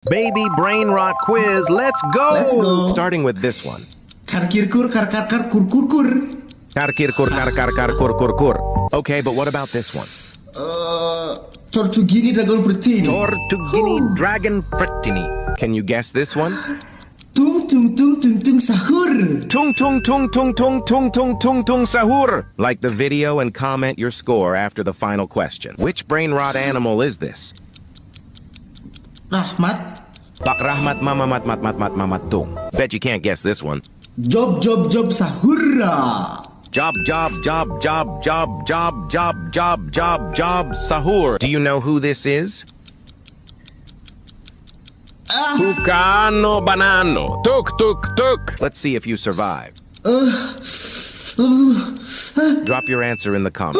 Baby brain rot quiz, let's go! Let's go. Starting with this one. Kar-kir-kur, kar-kar-kar, kur-kur-kur. Kar-kir-kur, kar-kar-kar, kur-kur-kur. Okay, but what about this one? Tortugini dragon pretini. Tortugini dragon frittini. Can you guess this one? Tung tung tung tung tung sahur. Tung tung tung tung tung tung tung tung tung sahur. Like the video and comment your score after the final question. Which brain rot animal is this? Rahmat. Pak Rahmat mamamat mat mat mat mamat tung. Bet you can't guess this one. Job job job sahura. Job job job job job job job job job job sahur. Do you know who this is? Tucano banano. Tuk tuk tuk. Let's see if you survive. Drop your answer in the comments.